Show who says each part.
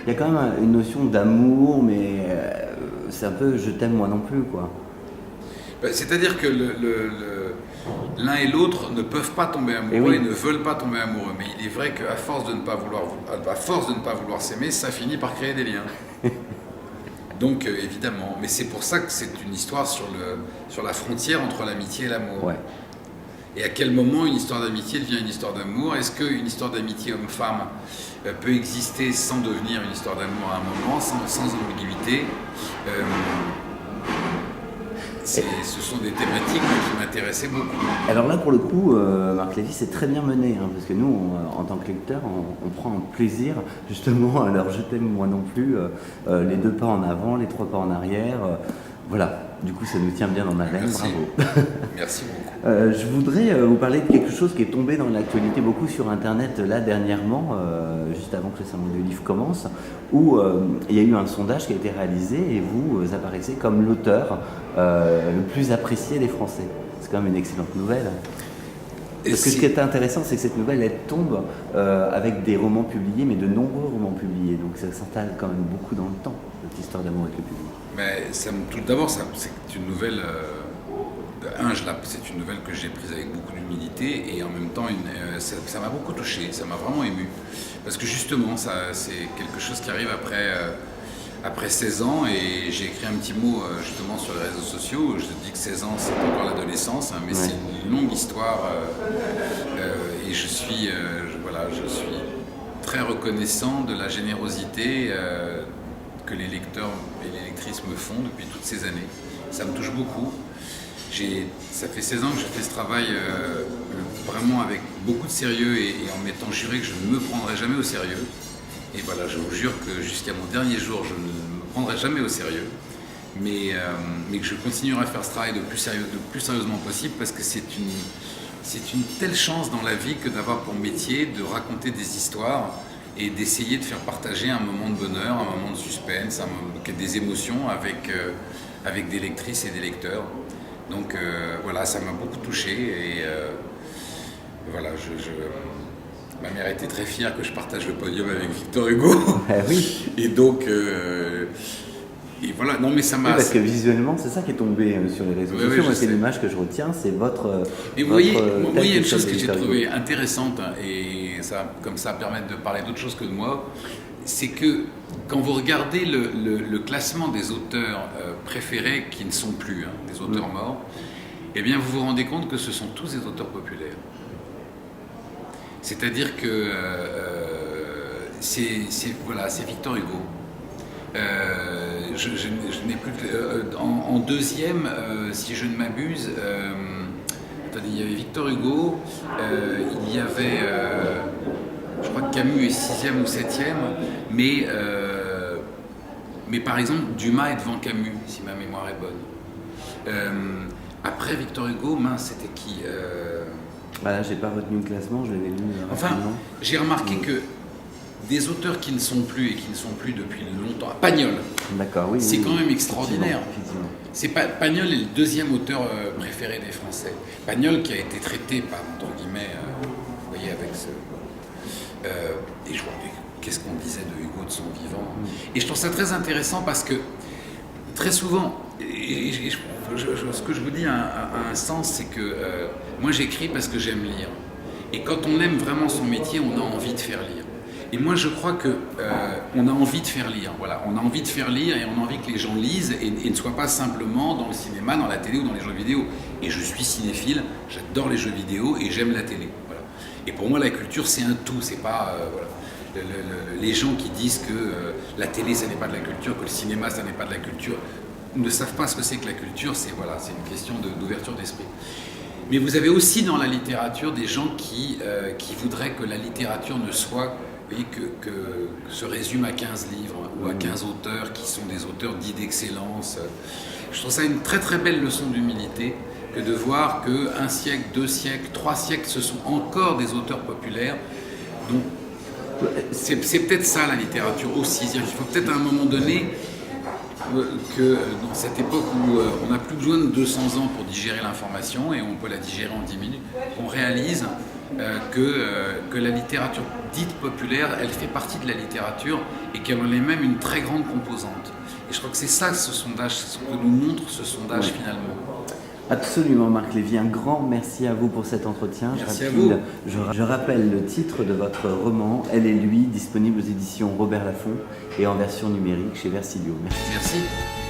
Speaker 1: il y a quand même une notion d'amour, mais c'est un peu je t'aime moi non plus, quoi.
Speaker 2: C'est-à-dire que l'un et l'autre ne peuvent pas tomber amoureux et ne veulent pas tomber amoureux. Mais il est vrai qu'à force de ne pas vouloir s'aimer, ça finit par créer des liens. Donc évidemment, mais c'est pour ça que c'est une histoire sur la frontière entre l'amitié et l'amour.
Speaker 1: Ouais.
Speaker 2: Et à quel moment une histoire d'amitié devient une histoire d'amour? Est-ce qu'une histoire d'amitié homme-femme peut exister sans devenir une histoire d'amour à un moment, sans ambiguïté? Ce sont des thématiques qui m'intéressaient beaucoup.
Speaker 1: Alors là, pour le coup, Marc Lévy, c'est très bien mené, hein, parce que nous, en tant que lecteurs, on prend un plaisir, justement, à leur je t'aime moi non plus, les 2 pas en avant, les 3 pas en arrière. Voilà, du coup, ça nous tient bien dans la veine, bravo.
Speaker 2: Merci beaucoup.
Speaker 1: Je voudrais vous parler de quelque chose qui est tombé dans l'actualité beaucoup sur Internet là dernièrement, juste avant que le salon du livre commence, où il y a eu un sondage qui a été réalisé et vous apparaissez comme l'auteur le plus apprécié des Français. C'est quand même une excellente nouvelle. Parce que ce qui est intéressant, c'est que cette nouvelle, elle tombe avec des romans publiés, mais de nombreux romans publiés. Donc ça s'installe quand même beaucoup dans le temps, cette histoire d'amour avec le public.
Speaker 2: Mais tout d'abord, c'est une nouvelle... c'est une nouvelle que j'ai prise avec beaucoup d'humilité et en même temps, ça m'a beaucoup touché, ça m'a vraiment ému. Parce que justement, c'est quelque chose qui arrive après 16 ans et j'ai écrit un petit mot justement sur les réseaux sociaux. Je dis que 16 ans, c'est encore l'adolescence, hein, mais c'est une longue histoire et je suis très reconnaissant de la générosité que les lecteurs et les lectrices me font depuis toutes ces années. Ça me touche beaucoup. Ça fait 16 ans que je fais ce travail vraiment avec beaucoup de sérieux et en m'étant juré que je ne me prendrai jamais au sérieux. Et voilà, je vous jure que jusqu'à mon dernier jour, je ne me prendrai jamais au sérieux, mais que je continuerai à faire ce travail le plus sérieusement possible parce que c'est une telle chance dans la vie que d'avoir pour métier de raconter des histoires et d'essayer de faire partager un moment de bonheur, un moment de suspense, des émotions avec des lectrices et des lecteurs. Donc voilà, ça m'a beaucoup touché et voilà, ma mère était très fière que je partage le podium avec Victor Hugo.
Speaker 1: Oui.
Speaker 2: Et donc, et voilà, non mais ça m'a...
Speaker 1: Oui, parce que visuellement, c'est ça qui est tombé sur les réseaux sociaux. Moi, c'est l'image que je retiens, c'est votre...
Speaker 2: Et vous voyez, il y a une chose que j'ai trouvée intéressante, et ça, comme ça permet de parler d'autre chose que de moi, c'est que quand vous regardez le classement des auteurs préférés qui ne sont plus, hein, des auteurs morts, eh bien vous vous rendez compte que ce sont tous des auteurs populaires. C'est-à-dire que c'est Victor Hugo. Je n'ai plus... en deuxième, si je ne m'abuse, attendez, il y avait Victor Hugo, il y avait... je crois que Camus est 6e ou 7e, mais par exemple, Dumas est devant Camus, si ma mémoire est bonne. Après Victor Hugo, c'était qui
Speaker 1: Voilà, j'ai pas retenu le classement, je l'avais lu
Speaker 2: Enfin,
Speaker 1: rapidement.
Speaker 2: j'ai remarqué que des auteurs qui ne sont plus et qui ne sont plus depuis longtemps, Pagnol,
Speaker 1: D'accord, oui.
Speaker 2: c'est quand même extraordinaire.
Speaker 1: Effectivement.
Speaker 2: Pagnol est le deuxième auteur préféré des Français. Pagnol qui a été traité par, entre guillemets, vous voyez, avec ce... et je vois, qu'est-ce qu'on disait de Hugo de son vivant. Et je trouve ça très intéressant parce que très souvent, ce que je vous dis a un sens, c'est que moi j'écris parce que j'aime lire. Et quand on aime vraiment son métier, on a envie de faire lire. Et moi je crois que on a envie de faire lire. Voilà, on a envie de faire lire et on a envie que les gens lisent et ne soient pas simplement dans le cinéma, dans la télé ou dans les jeux vidéo. Et je suis cinéphile, j'adore les jeux vidéo et j'aime la télé. Voilà. Et pour moi la culture c'est un tout, c'est pas voilà. Les gens qui disent que la télé ça n'est pas de la culture, que le cinéma ça n'est pas de la culture, ne savent pas ce que c'est que la culture, c'est une question d'ouverture d'esprit. Mais vous avez aussi dans la littérature des gens qui voudraient que la littérature ne soit, vous voyez, que se résume à 15 livres ou à 15 auteurs qui sont des auteurs dits d'excellence. Je trouve ça une très très belle leçon d'humilité que de voir que 1 siècle, 2 siècles, 3 siècles, ce sont encore des auteurs populaires. Donc c'est peut-être ça la littérature aussi. Il faut peut-être à un moment donné que dans cette époque où on n'a plus besoin de 200 ans pour digérer l'information et on peut la digérer en 10 minutes, on réalise que la littérature dite populaire, elle fait partie de la littérature et qu'elle en est même une très grande composante. Et je crois que c'est ça ce sondage, c'est ce que nous montre ce sondage finalement.
Speaker 1: Absolument, Marc Lévy, un grand merci à vous pour cet entretien.
Speaker 2: Merci à vous.
Speaker 1: Je rappelle le titre de votre roman, Elle et lui, disponible aux éditions Robert Laffont et en version numérique chez Versilio. Merci.
Speaker 2: Merci.